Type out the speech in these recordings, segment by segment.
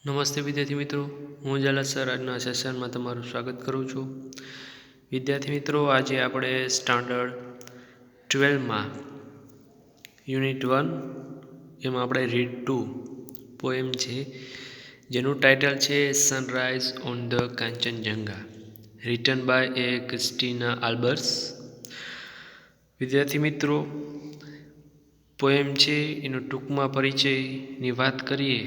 નમસ્તે વિદ્યાર્થી મિત્રો, હું ઝાલા સર આજના સેશનમાં તમારું સ્વાગત કરું છું. વિદ્યાર્થી મિત્રો, આજે આપણે સ્ટાન્ડર્ડ 12માં યુનિટ 1 એમાં આપણે રીડ 2 પોએમ છે જેનું ટાઇટલ છે sunrise on the Kanchenjunga, written by a Christina Albers. વિદ્યાર્થી મિત્રો, પોએમ છે એનો ટૂંકમાં પરિચયની વાત કરીએ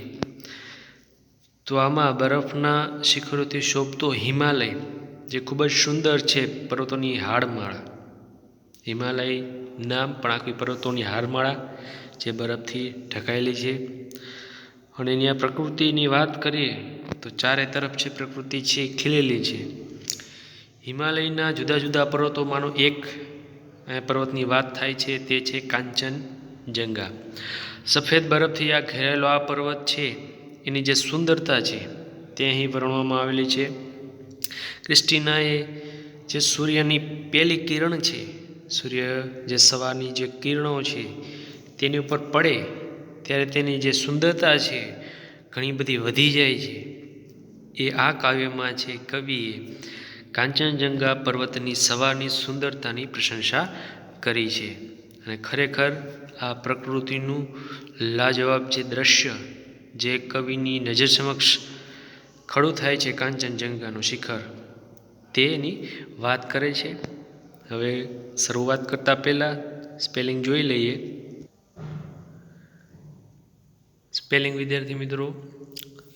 તો આમાં બરફના શિખરોથી શોભતો હિમાલય જે ખૂબ જ સુંદર છે, પર્વતોની હારમાળા. હિમાલય નામ પણ આખી પર્વતોની હારમાળા જે બરફથી ઢંકાયેલી છે. અને એની આ પ્રકૃતિની વાત કરીએ તો ચારે તરફ છે પ્રકૃતિ છે ખીલેલી છે. હિમાલયના જુદા જુદા પર્વતોમાંનો એક પર્વતની વાત થાય છે, તે છે કાંચનજંગા. સફેદ બરફથી આ ઘેરાયેલો આ પર્વત છે, એની જે સુંદરતા છે તે અહીં વર્ણવવામાં આવેલી છે. ક્રિસ્ટીનાએ જે સૂર્યની પહેલી કિરણ છે, સૂર્ય જે સવારની જે કિરણો છે તેની ઉપર પડે ત્યારે તેની જે સુંદરતા છે ઘણી બધી વધી જાય છે. એ આ કાવ્યમાં છે કવિએ કાંચનજંગા પર્વતની સવારની સુંદરતાની પ્રશંસા કરી છે. અને ખરેખર આ પ્રકૃતિનું લાજવાબ જે દ્રશ્ય જે કવિની નજર સમક્ષ ખડું થાય છે, કાંચનજંગાનું શિખર, તેની વાત કરે છે. હવે શરૂઆત કરતાં પહેલાં સ્પેલિંગ જોઈ લઈએ. સ્પેલિંગ વિદ્યાર્થી મિત્રો,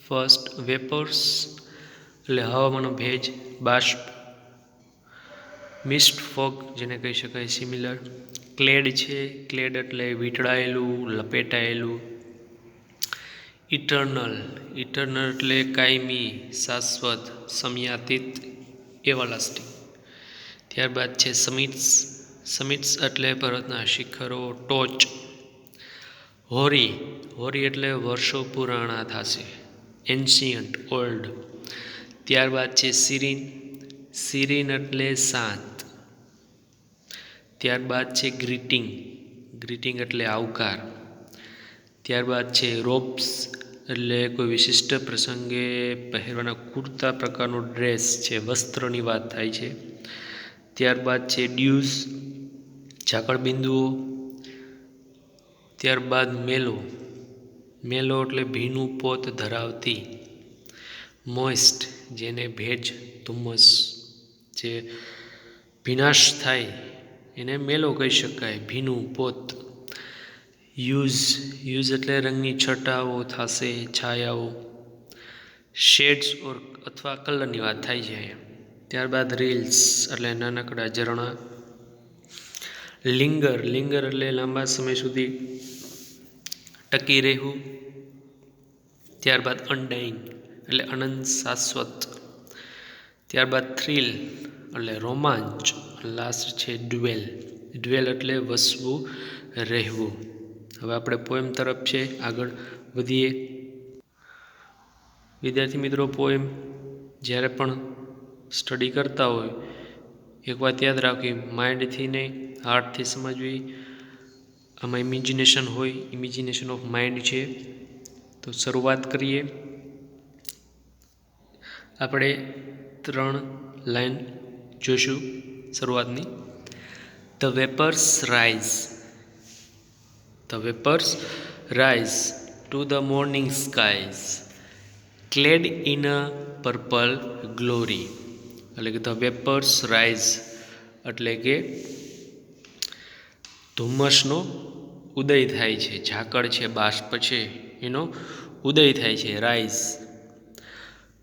ફર્સ્ટ વેપર્સ એટલે હવામાનનો ભેજ, બાષ્પ, મિસ્ટ ફોગ જેને કહી શકાય સિમિલર, ક્લેડ છે, ક્લેડ એટલે વીંટળાયેલું, લપેટાયેલું, ઇટર્નલ, ઇટર્નલ એટલે કાયમી, શાશ્વત, સમયાતીત, એવરલાસ્ટિંગ. ત્યારબાદ છે સમિટ્સ, સમિટ્સ એટલે પર્વતના શિખરો, ટોચ. હોરી, હોરી એટલે વર્ષો પુરાણા થશે, એન્શિયન્ટ, ઓલ્ડ. ત્યારબાદ છે સિરીન, સિરીન એટલે શાંત. ત્યારબાદ છે ગ્રીટિંગ, ગ્રીટિંગ એટલે આવકાર. ત્યારબાદ છે રોબ્સ એટલે કોઈ વિશિષ્ટ પ્રસંગે પહેરવાના કુર્તા પ્રકારનો ડ્રેસ છે, વસ્ત્રની વાત થાય છે. ત્યારબાદ છે ડ્યુઝ, ઝાકળબિંદુઓ. ત્યારબાદ મેલો, મેલો એટલે ભીનું પોત ધરાવતી. મોઇસ્ટ જેને ભેજ, ધુમ્મસ, જે ભીનાશ થાય એને મેલો કહી શકાય, ભીનું પોત. યુઝ, યુઝ એટલે રંગની છટાઓ થશે, છાયાઓ. શેડ્સ ઓર અથવા કલરની વાત થાય છે અહીંયા. ત્યારબાદ રીલ્સ એટલે નાનકડા ઝરણા. લિંગર, લિંગર એટલે લાંબા સમય સુધી ટકી રહેવું. ત્યારબાદ અનડાઇંગ એટલે અનંત, શાશ્વત. ત્યારબાદ થ્રિલ એટલે રોમાંચ. લાસ્ટ છે ડ્વેલ, ડ્વેલ એટલે વસવું, રહેવું. હવે આપણે પોએમ તરફ છે આગળ વધીએ. વિદ્યાર્થી મિત્રો, પોએમ જ્યારે પણ સ્ટડી કરતા હોય એક વાત યાદ રાખવી, માઇન્ડથી નહીં હાર્ટથી સમજવી. આમાં ઇમેજિનેશન હોય, ઇમેજિનેશન ઓફ માઇન્ડ છે. તો શરૂઆત કરીએ. આપણે 3 લાઈન જોઈશું શરૂઆતની. The vapours rise, the vapours rise to the morning skies, clad in a purple glory. એટલે કે ધ વેપર્સ રાઇઝ એટલે કે ધુમ્મસનો ઉદય થાય છે, ઝાકળ છે, બાષ્પ છે, એનો ઉદય થાય છે, rise.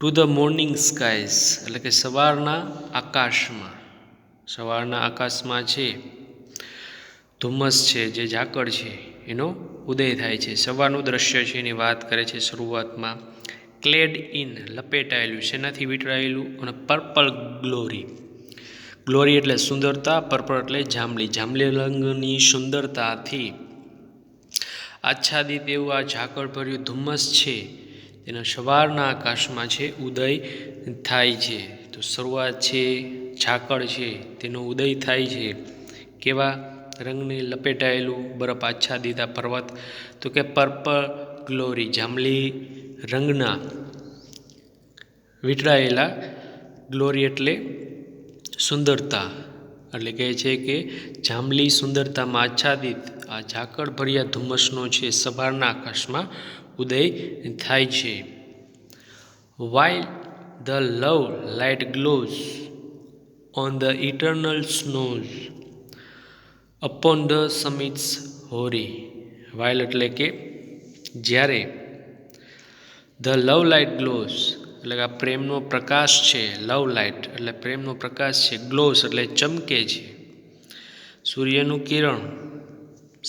To the morning skies એટલે કે સવારના આકાશમાં, સવારના આકાશમાં છે ધુમ્મસ છે, જે ઝાકળ છે એનો ઉદય થાય છે. સવારનું દ્રશ્ય છે એની વાત કરે છે શરૂઆતમાં. ક્લેડ ઇન લપેટાયેલું, શેનાથી વીંટળાયેલું, અને પર્પલ ગ્લોરી, ગ્લોરી એટલે સુંદરતા, પર્પલ એટલે જાંબલી, જાંબલી રંગની સુંદરતાથી આચ્છાદિત એવું આ ઝાકળ ભર્યું ધુમ્મસ છે તેના સવારના આકાશમાં છે ઉદય થાય છે. તો શરૂઆત છે, ઝાકળ છે તેનો ઉદય થાય છે. કેવા રંગને લપેટાયેલું, બરફ આચ્છાદિત આ પર્વત, તો કે પર્પલ ગ્લોરી, જાંબલી રંગના વીંટળાયેલા, ગ્લોરી એટલે સુંદરતા, એટલે કહે છે કે જાંબલી સુંદરતામાં આચ્છાદિત આ ઝાકળભર્યા ધુમ્મસનો છે સવારના આકાશમાં ઉદય થાય છે. While the love light glows on the eternal snows upon the summits hoary. While એટલે કે જ્યારે, ધ લવ લાઇટ ગ્લોઝ એટલે કે આ પ્રેમનો પ્રકાશ છે, લવ લાઇટ એટલે પ્રેમનો પ્રકાશ છે, ગ્લોઝ એટલે ચમકે છે. સૂર્યનું કિરણ,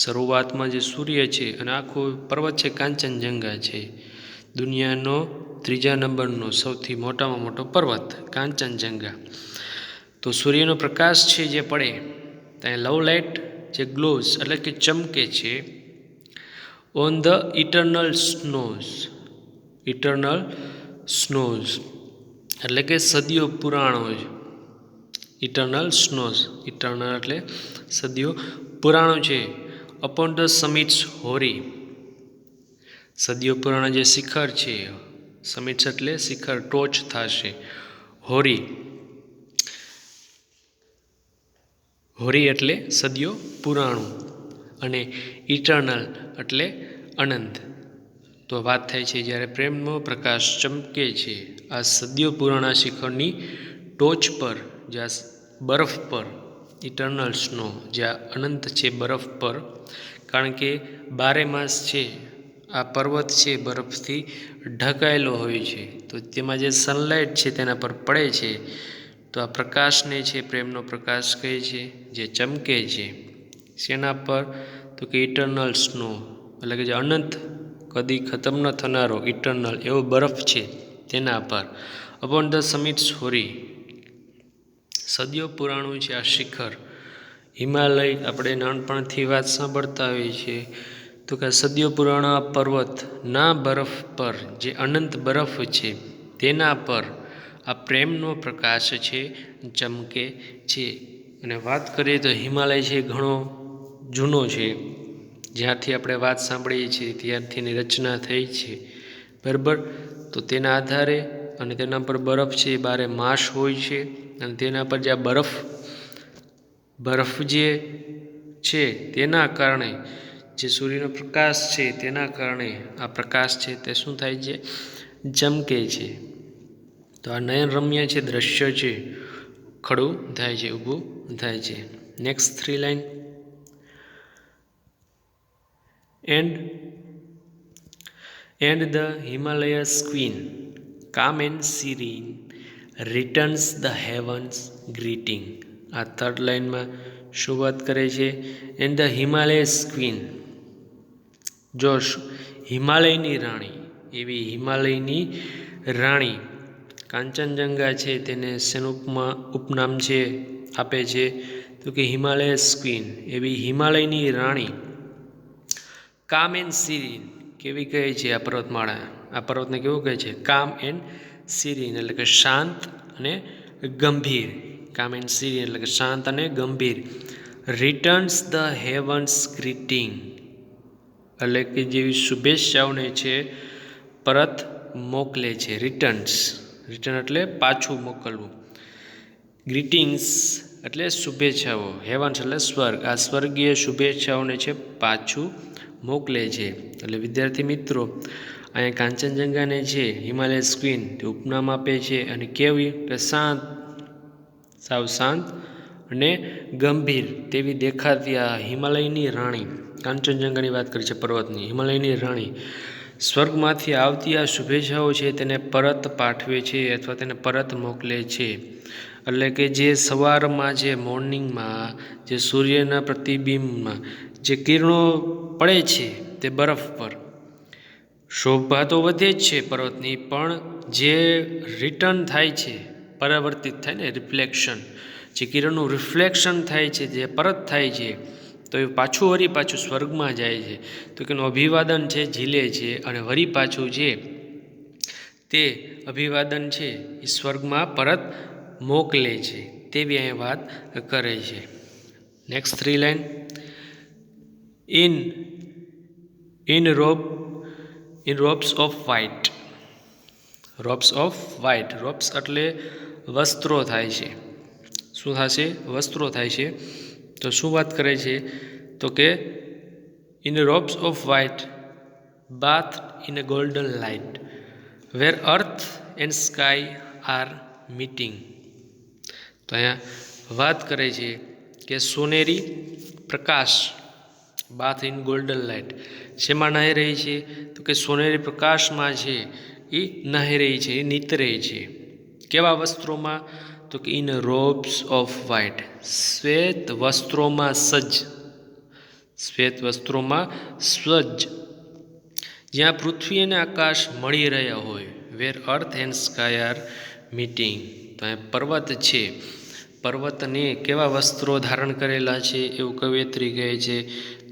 શરૂઆતમાં જે સૂર્ય છે અને આખો પર્વત છે કાંચનજંઘા છે, દુનિયાનો 3જા નંબરનો સૌથી મોટામાં મોટો પર્વત કાંચનજંઘા. તો સૂર્યનો પ્રકાશ છે જે પડે ત્યાં લવ લાઇટ જે ગ્લોઝ એટલે કે ચમકે છે. On the eternal snows, eternal snows એટલે કે સદીઓ પુરાણો, ઇટરનલ સ્નોઝ, ઇટરનલ એટલે સદીઓ પુરાણો છે. અપોન ધ સમિટ્સ હોરી, સદીઓ પુરાણા જે શિખર છે, સમિટ્સ એટલે શિખર, ટોચ થશે, હોરી, હોરી એટલે સદીઓ પુરાણું, અને ઇટરનલ એટલે અનંત. તો વાત થાય છે જ્યારે પ્રેમનો પ્રકાશ ચમકે છે આ સદીઓ પુરાણા શિખરની ટોચ પર, જ્યાં બરફ પર, ઇટરનલ સ્નો જ્યાં અનંત છે બરફ પર, કારણ કે 12 માસ છે આ પર્વત છે બરફથી ઢંકાયેલો હોય છે, તો તેમાં જે સનલાઇટ છે તેના પર પડે છે, તો આ પ્રકાશને છે પ્રેમનો પ્રકાશ કહે છે જે ચમકે છે. શેના પર? તો કે ઇટરનલ સ્નો એટલે કે જે અનંત, કદી ખતમ ન થનારો ઇટરનલ એવો બરફ છે તેના પર. અપોન ધ સમિટ્સ હોરી, સદીઓ પુરાણું છે આ શિખર, હિમાલય. આપણે નાનપણથી વાત સાંભળતા હોઈએ છીએ તો કે સદીઓ પુરાણા પર્વતના બરફ પર જે અનંત બરફ છે તેના પર આ પ્રેમનો પ્રકાશ છે ચમકે છે. અને વાત કરીએ તો હિમાલય છે ઘણો જૂનો છે, જ્યાંથી આપણે વાત સાંભળીએ છીએ ત્યારથી એની રચના થઈ છે, બરાબર. તો તેના આધારે અને તેના પર બરફ છે એ 12 માસ હોય છે, અને તેના પર જે આ બરફ જે છે તેના કારણે જે સૂર્યનો પ્રકાશ છે તેના કારણે આ પ્રકાશ છે તે શું થાય છે? ચમકે છે. તો આ નયનરમ્ય છે દ્રશ્ય છે, ખડું થાય છે, ઊભું થાય છે. Next 3 line. And the Himalayas queen, calm and serene, returns the heavens greeting. આ 3rd લાઈનમાં શું વાત કરે છે? એન્ડ ધ હિમાલયસ ક્વીન, જો હિમાલયની રાણી, એવી હિમાલયની રાણી કાંચનજંઘા છે તેને શેનું ઉપનામ છે આપે છે? તો કે હિમાલયસ ક્વીન, એવી હિમાલયની રાણી, કામ એન્ડ સિરીન, કેવી કહે છે આ પર્વતમાળા, આ પર્વતને કેવું કહે છે? કામ એન્ડ સિરીન એટલે કે શાંત અને ગંભીર, કામ એન્ડ સિરીન એટલે કે શાંત અને ગંભીર. રિટર્ન્સ ધ હેવન્સ ગ્રીટિંગ એટલે કે જેવી શુભેચ્છાઓને છે પરત મોકલે છે. રિટર્ન્સ, રિટર્ન એટલે પાછું મોકલવું, ગ્રીટિંગ્સ એટલે શુભેચ્છાઓ, હેવન્સ એટલે સ્વર્ગ, આ સ્વર્ગીય શુભેચ્છાઓને છે પાછું મોકલે છે. એટલે વિદ્યાર્થી મિત્રો અહીંયા કાંચનજંઘાને છે હિમાલયસ ક્વીન તે ઉપનામ આપે છે, અને કેવી કે શાંત, સાવ શાંત અને ગંભીર તેવી દેખાતી આ હિમાલયની રાણી, કાંચનજંઘાની વાત કરી છે પર્વતની, હિમાલયની રાણી સ્વર્ગમાંથી આવતી આ શુભેચ્છાઓ છે તેને પરત પાઠવે છે અથવા તેને પરત મોકલે છે. એટલે કે જે સવારમાં જે મોર્નિંગમાં જે સૂર્યના પ્રતિબિંબમાં જે કિરણો પડે છે તે બરફ પર, શોભા તો વધે જ છે પર્વતની, પણ જે રિટર્ન થાય છે, પરાવર્તિત થાય ને, રિફ્લેક્શન, જે કિરણનું રિફ્લેક્શન થાય છે, જે પરત થાય છે, તો એ પાછું વળી પાછું સ્વર્ગમાં જાય છે. તો કે એનું અભિવાદન છે ઝીલે છે, અને વળી પાછું છે તે અભિવાદન છે એ સ્વર્ગમાં પરત મોકલે છે, તેવી અહીં વાત કરે છે. Next 3 line. In robes of white, robes of white. Robes એટલે વસ્ત્રો થાય છે. શું થશે? વસ્ત્રો થાય છે. તો શું વાત કરે છે? તો કે in robes of white bath in a golden light where earth and sky are meeting. તો અહીંયા વાત કરે છે કે સોનેરી પ્રકાશ, બાથ ઇન ગોલ્ડન લાઇટ, શેમાં નાહી રહી છે? તો કે સોનેરી પ્રકાશમાં છે એ નાહી રહી છે, એ નીતરે છે. કેવા વસ્ત્રોમાં? તો કે ઇન રોબ્સ ઓફ વ્હાઇટ, શ્વેત વસ્ત્રોમાં સજ્જ, શ્વેત વસ્ત્રોમાં સજ્જ, જ્યાં પૃથ્વી અને આકાશ મળી રહ્યા હોય. Where earth and sky are meeting. તો અહીંયા પર્વત છે, પર્વતને કેવા વસ્ત્રો ધારણ કરેલા છે એવું કવિયત્રી કહે છે?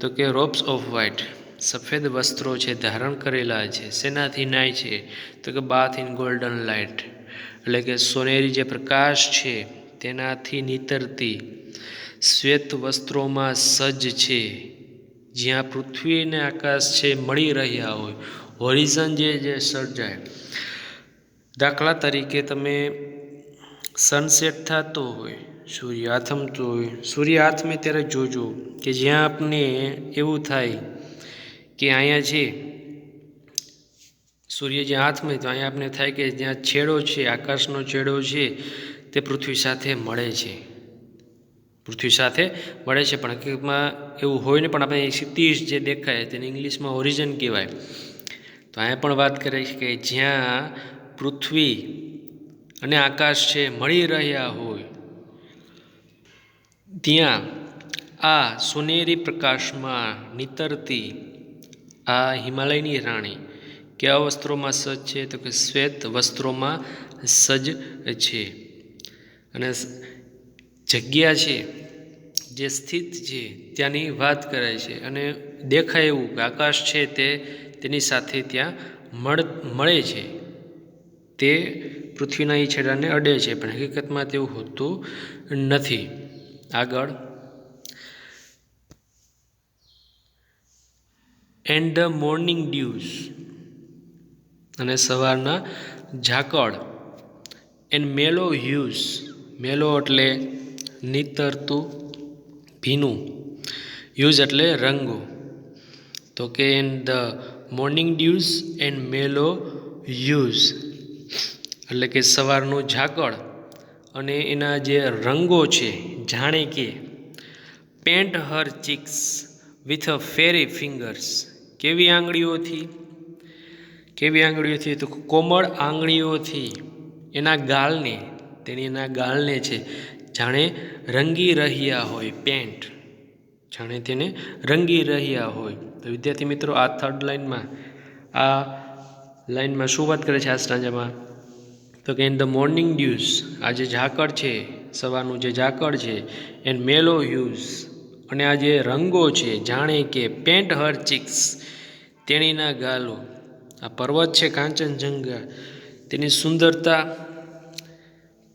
તો કે રોબ્સ ઓફ વ્હાઇટ, સફેદ વસ્ત્રો છે ધારણ કરેલા છે. શેનાથી નાય છે? તો કે બાથ ઇન ગોલ્ડન લાઇટ, એટલે કે સોનેરી જે પ્રકાશ છે તેનાથી નીતરતી શ્વેત વસ્ત્રોમાં સજ્જ છે, જ્યાં પૃથ્વી અને આકાશ છે મળી રહ્યા હોય. હોરિઝન જે સર્જાય. દાખલા તરીકે તમે સનસેટ થતો હોય, સૂર્ય આથમતો હોય, સૂર્ય આથમે ત્યારે જોજો કે જ્યાં આપને એવું થાય કે અહીંયા છે સૂર્ય જ્યાં આથમે, તો અહીંયા આપને થાય કે જ્યાં છેડો છે, આકાશનો છેડો છે તે પૃથ્વી સાથે મળે છે, પૃથ્વી સાથે મળે છે. પણ હકીકતમાં એવું હોય ને, પણ આપણે ક્ષિતિજ જે દેખાય તેને ઇંગ્લિશમાં હોરિઝન કહેવાય. તો અહીંયા પણ વાત કરે છે કે જ્યાં પૃથ્વી અને આકાશ છે મળી રહ્યા હોય, ત્યાં આ સોનેરી પ્રકાશમાં નીતરતી આ હિમાલયની રાણી કેવા વસ્ત્રોમાં સજ્જ છે? તો કે શ્વેત વસ્ત્રોમાં સજ્જ છે. અને જગ્યા છે જે સ્થિત છે ત્યાંની વાત કરે છે. અને દેખાય એવું કે આકાશ છે તે તેની સાથે ત્યાં મળે છે, તે પૃથ્વીના એ છેડાને અડે છે, પણ હકીકતમાં તેવું હોતું નથી. આગળ, એન્ડ ધ મોર્નિંગ ડ્યુઝ, અને સવારના ઝાકળ, એન્ડ મેલો હ્યુઝ, મેલો એટલે નીતરતું ભીનું, હ્યુઝ એટલે રંગો. તો કે and the morning dues and મેલો હ્યુઝ, એટલે કે સવારનું ઝાકળ અને એના જે રંગો છે, જાણે કે pant Har cheeks with a ferry fingers, કેવી આંગળીઓથી? કેવી આંગળીઓથી? તો કોમળ આંગળીઓથી એના ગાલને, તેની એના ગાલને છે જાણે રંગી રહ્યા હોય, પેન્ટ, જાણે તેને રંગી રહ્યા હોય. તો વિદ્યાર્થી મિત્રો, આ થર્ડ લાઇનમાં શું વાત કરે છે આ સ્ટાન્જામાં? તો કે ઇન ધ મોર્નિંગ ડ્યુઝ, આ જે ઝાકળ છે, સવારનું જે ઝાકળ છે, એન્ડ મેલો હ્યુઝ, અને આ જે રંગો છે, જાણે કે પેન્ટ હર ચીક્સ, તેણીના ગાલો. આ પર્વત છે કાંચનજંઘા, તેની સુંદરતા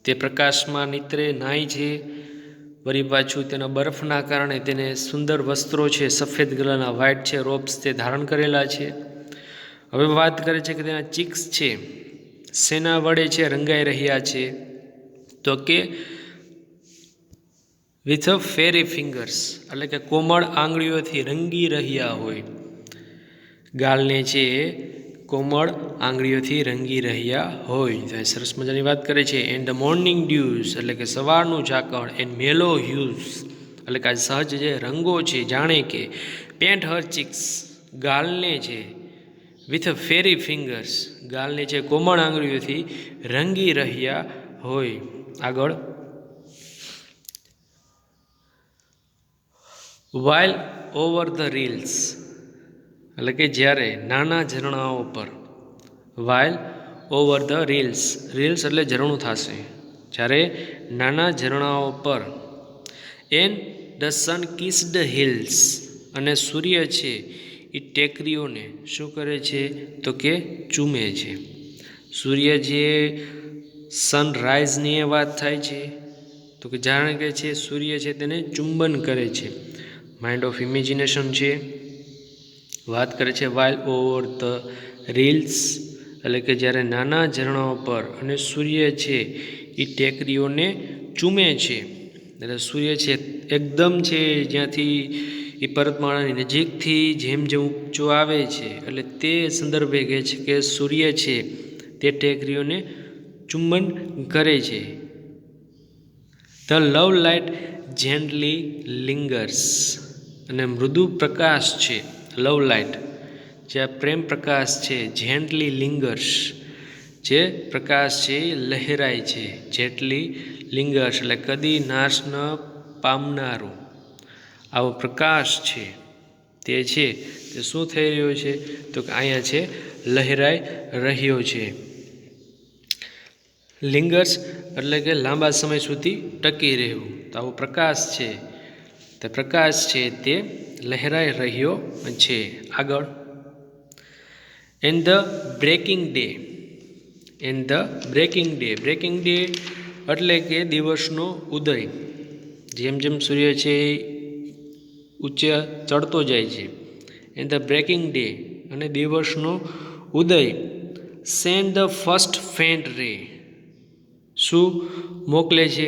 તે પ્રકાશમાં નીતરે નાય છે. વળી પાછું તેના બરફના કારણે તેને સુંદર વસ્ત્રો છે, સફેદ કલરના વ્હાઇટ છે રોબ્સ, તે ધારણ કરેલા છે. હવે વાત કરે છે કે તેના ચીક્સ છે શેના વડે છે રંગાઈ રહ્યા છે? તો કે વિથ અ ફેરી ફિંગર્સ, એટલે કે કોમળ આંગળીઓથી રંગી રહ્યા હોય. ગાલને છે એ કોમળ આંગળીઓથી રંગી રહ્યા હોય. સરસ મજાની વાત કરે છે. એન્ડ ધ મોર્નિંગ ડ્યુઝ, એટલે કે સવારનું ઝાકળ, એન્ડ મેલો હ્યુઝ, એટલે કે આ સહજ જે રંગો છે, જાણે કે પેન્ટ હર ચીક્સ, ગાલને છે વિથ ફેરી ફિંગર્સ, ગાલને છે કોમળ આંગળીઓથી રંગી રહ્યા હોય. આગળ, વાઇલ ઓવર ધ રીલ્સ, એટલે કે જ્યારે નાના ઝરણાઓ પર, while over the reels, reels એટલે ઝરણું થશે, જ્યારે નાના ઝરણાઓ પર, and the sun kissed hills, અને સૂર્ય છે એ ટેકરીઓને શું કરે છે? તો કે ચૂમે છે. સૂર્ય જે સનરાઇઝની એ વાત થાય છે, તો કે જાણે કે છે સૂર્ય છે તેને ચુંબન કરે છે. માઇન્ડ ઓફ ઇમેજિનેશન છે, વાત કરે છે વાઇલ ઓવર ધ રીલ્સ, એટલે કે જ્યારે નાના ઝરણાઓ પર અને સૂર્ય છે એ ટેકરીઓને ચૂમે છે, એટલે સૂર્ય છે એકદમ છે જ્યાંથી એ પર્વતમાળાની નજીકથી જેમ જેમ ઊંચો આવે છે, એટલે તે સંદર્ભે કહે છે કે સૂર્ય છે તે ટેકરીઓને ચુંબન કરે છે. The love light gently lingers, અને મૃદુ પ્રકાશ છે લવ લાઇટ, જે પ્રેમ પ્રકાશ છે, જેન્ટલી લિંગર્સ, જે પ્રકાશ છે એ લહેરાય છે, જેટલી લિંગર્સ એટલે કદી નાશ ન પામનારો આવો પ્રકાશ છે તે છે તે શું થઈ રહ્યો છે તો કે અહીંયા છે લહેરાઈ રહ્યો છે. લિંગર્સ એટલે કે લાંબા સમય સુધી ટકી રહેવું, તો આવો પ્રકાશ છે તે પ્રકાશ છે તે લહેરાઈ રહ્યો છે. આગળ, and the breaking day, and the breaking day, breaking day એટલે કે દિવસનો ઉદય, જેમ જેમ સૂર્ય છે એ ઊંચે ચડતો જાય છે. એન્ડ ધ બ્રેકિંગ ડે અને દિવસનો ઉદય, સેન્ડ ધ ફર્સ્ટ ફેન્ટ રે, શું મોકલે છે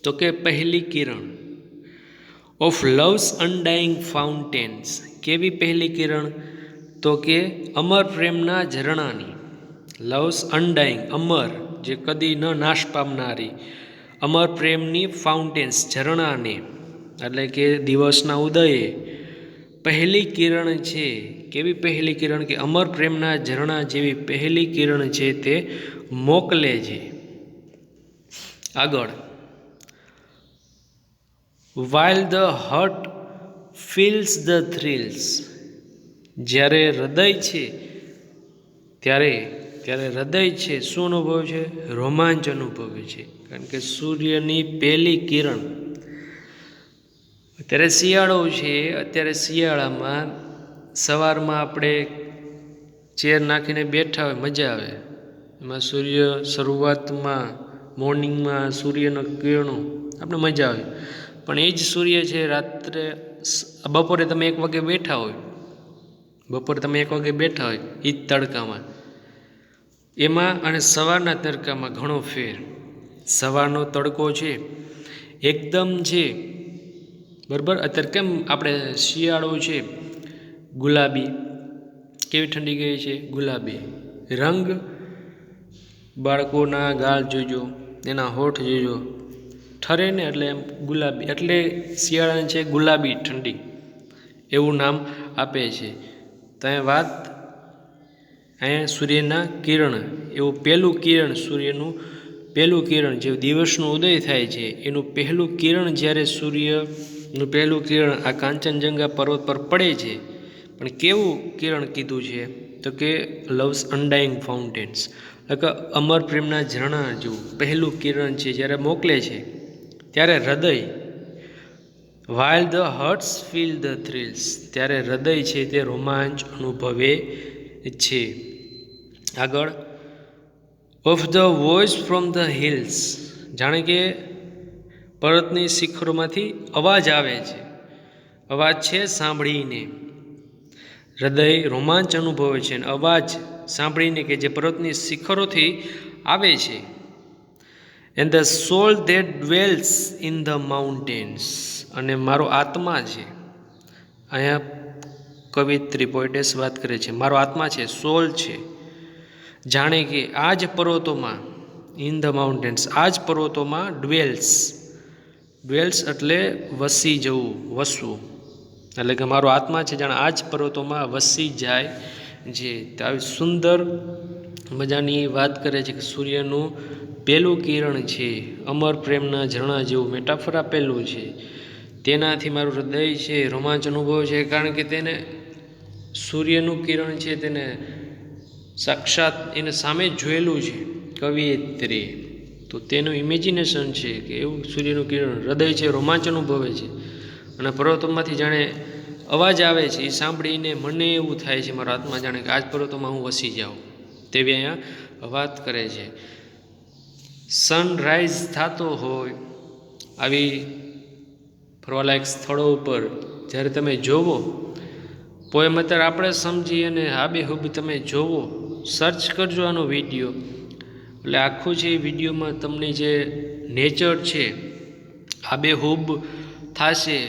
તો કે પહેલી કિરણ, ઓફ લવ્સ અનડાઈંગ ફાઉન્ટેન્સ, કેવી પહેલી કિરણ તો કે અમર પ્રેમના ઝરણાની, લવ્સ અનડાઈંગ અમર જે કદી ન નાશ પામનારી, અમર પ્રેમની ફાઉન્ટેન્સ ઝરણાને, એટલે કે દિવસના ઉદયે પહેલી કિરણ છે, કેવી પહેલી કિરણ કે અમર પ્રેમના ઝરણા જેવી પહેલી કિરણ છે તે મોકલે છે. આગળ, while the heart feels the thrills, જ્યારે હૃદય છે ત્યારે હૃદય છે શું અનુભવે છે રોમાંચ અનુભવે છે, કારણ કે સૂર્યની પહેલી કિરણ, અત્યારે શિયાળો છે, અત્યારે શિયાળામાં સવારમાં આપણે ચેર નાખીને બેઠા હોય મજા આવે, એમાં સૂર્ય શરૂઆતમાં મોર્નિંગમાં સૂર્યના કિરણો આપણે મજા આવે, પણ એ જ સૂર્ય છે રાત્રે બપોરે તમે 1 વાગે બેઠા હોય, બપોરે તમે 1 વાગે બેઠા હોય એ જ તડકામાં, એમાં અને સવારના તડકામાં ઘણો ફેર. સવારનો તડકો છે એકદમ છે બરાબર, અત્યારે કેમ આપણે શિયાળો છે ગુલાબી, કેવી ઠંડી ગઈ છે ગુલાબી રંગ, બાળકોના ગાલ જોજો, એના હોઠ જોજો, ઠરે ને એટલે એમ ગુલાબી, એટલે શિયાળાને છે ગુલાબી ઠંડી એવું નામ આપે છે. તો અહીંયા વાત અહીંયા સૂર્યના કિરણ, એવું પહેલું કિરણ, સૂર્યનું પહેલું કિરણ જે દિવસનો ઉદય થાય છે એનું પહેલું કિરણ જ્યારે સૂર્યનું પહેલું કિરણ આ કાંચનજંગા પર્વત પર પડે છે, પણ કેવું કિરણ કીધું છે તો કે લવ્સ અનડાઈંગ ફાઉન્ટેન્સ, એટલે કે અમર પ્રેમના ઝરણા જેવું પહેલું કિરણ છે જ્યારે મોકલે છે ત્યારે હૃદય, while the hearts feel the thrills, ત્યારે હૃદય છે તે રોમાંચ અનુભવે છે. આગળ, of the voice from the hills, જાણે કે પર્વતની શિખરોમાંથી અવાજ આવે છે, અવાજ છે સાંભળીને હૃદય રોમાંચ અનુભવે છે, અને અવાજ સાંભળીને કે જે પર્વતની શિખરોથી આવે છે. and the soul that dwells in the mountains, અને મારો આત્મા છે, અહીંયા કવિત્રી પોએટેસ વાત કરે છે, મારો આત્મા છે સોલ છે, જાણે કે આ જ પર્વતોમાં, ઇન ધ માઉન્ટેન્સ આ જ પર્વતોમાં ડ્વેલ્સ, ડ્વેલ્સ એટલે વસી જવું, વસવું, એટલે કે મારો આત્મા છે જાણે આ જ પર્વતોમાં વસી જાય છે. તો આવી સુંદર મજાની વાત કરે છે કે સૂર્યનું પહેલું કિરણ છે અમર પ્રેમના ઝરણા જેવું મેટાફર આપેલું છે, તેનાથી મારું હૃદય છે રોમાંચ અનુભવ છે, કારણ કે તેને સૂર્યનું કિરણ છે તેને સાક્ષાત એને સામે જોયેલું છે કવિયત્રીએ, તો તેનું ઇમેજિનેશન છે કે એવું સૂર્યનું કિરણ હૃદય છે રોમાંચ અનુભવે છે, અને પર્વતોમાંથી જાણે અવાજ આવે છે એ સાંભળીને મને એવું થાય છે મારો આત્મા જાણે કે આ જ પર્વતોમાં હું વસી જાઉં, તેવી અહીંયા વાત કરે છે. સનરાઈઝ થતો હોય આવી ફરવાલાયક સ્થળો ઉપર જ્યારે તમે જોવો, પોએમ અત્યારે આપણે સમજી અને આબેહૂબ તમે જોવો સર્ચ કરજો આનો વિડીયો, એટલે આખું છે એ વિડીયોમાં તમને જે નેચર છે આબેહૂબ થશે,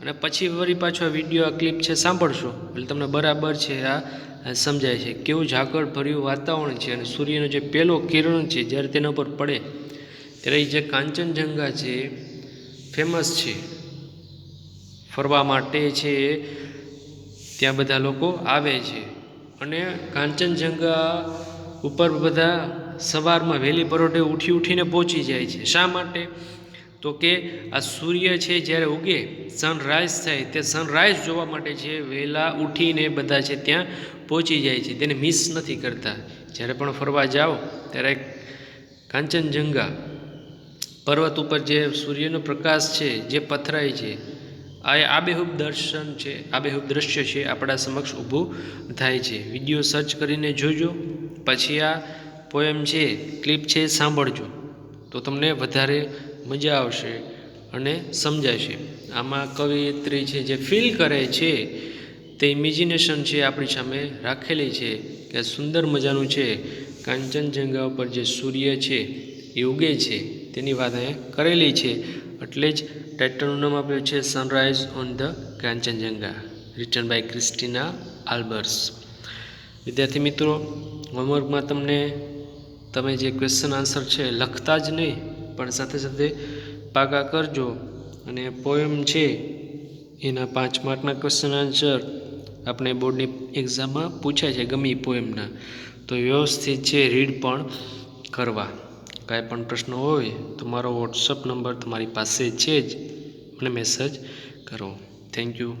અને પછી વળી પાછો આ વિડીયો આ ક્લિપ છે સાંભળશો એટલે તમને બરાબર છે આ સમજાય છે કેવું ઝાકળ ભર્યું વાતાવરણ છે, અને સૂર્યનો જે પહેલો કિરણ છે જ્યારે તેના પર પડે ત્યારે જે કાંચનજંઘા છે ફેમસ છે ફરવા માટે છે, ત્યાં બધા લોકો આવે છે. અને કાંચનજંઘા ઉપર બધા સવારમાં વહેલી પરોઢે ઉઠીને પહોંચી જાય છે. શા માટે? તો કે આ સૂર્ય છે જ્યારે ઉગે સનરાઈઝ થાય તે સનરાઈઝ જોવા માટે છે વહેલા ઉઠીને બધા છે ત્યાં પહોંચી જાય છે, તેને મિસ નથી કરતા. જ્યારે પણ ફરવા જાઓ ત્યારે કાંચનજંઘા પર્વત ઉપર જે સૂર્યનો પ્રકાશ છે જે પથરાય છે, આ આબેહૂબ દર્શન છે, આબેહૂબ દ્રશ્ય છે આપણા સમક્ષ ઊભું થાય છે. વિડીયો સર્ચ કરીને જોજો, પછી આ પોએમ છે ક્લિપ છે સાંભળજો તો તમને વધારે મજા આવશે અને સમજાશે. આમાં કવિયત્રી છે જે ફીલ કરે છે તે ઇમેજિનેશન છે આપણી સામે રાખેલી છે કે સુંદર મજાનું છે કાંચનજંઘા ઉપર જે સૂર્ય છે એ ઉગે છે તેની વાત અહીંયા કરેલી છે. એટલે જ ટાઇટલનું નામ આપ્યું છે sunrise on the Kanchenjunga, written by Christina Albers. વિદ્યાર્થી મિત્રો, હોમવર્કમાં તમે જે ક્વેશ્ચન આન્સર છે લખતા જ નહીં પણ સાથે સાથે પાકા કરજો, અને પોએમ છે એના 5 માર્કના ક્વેશ્ચન આન્સર આપણે બોર્ડની એક્ઝામમાં પૂછાય છે ગમે પોએમના, તો વ્યવસ્થિત છે રીડ પણ કરવા. કાંઈ પણ પ્રશ્ન હોય તો મારો વોટ્સઅપ નંબર તમારી પાસે છે જ, મને મેસેજ કરો. Thank you.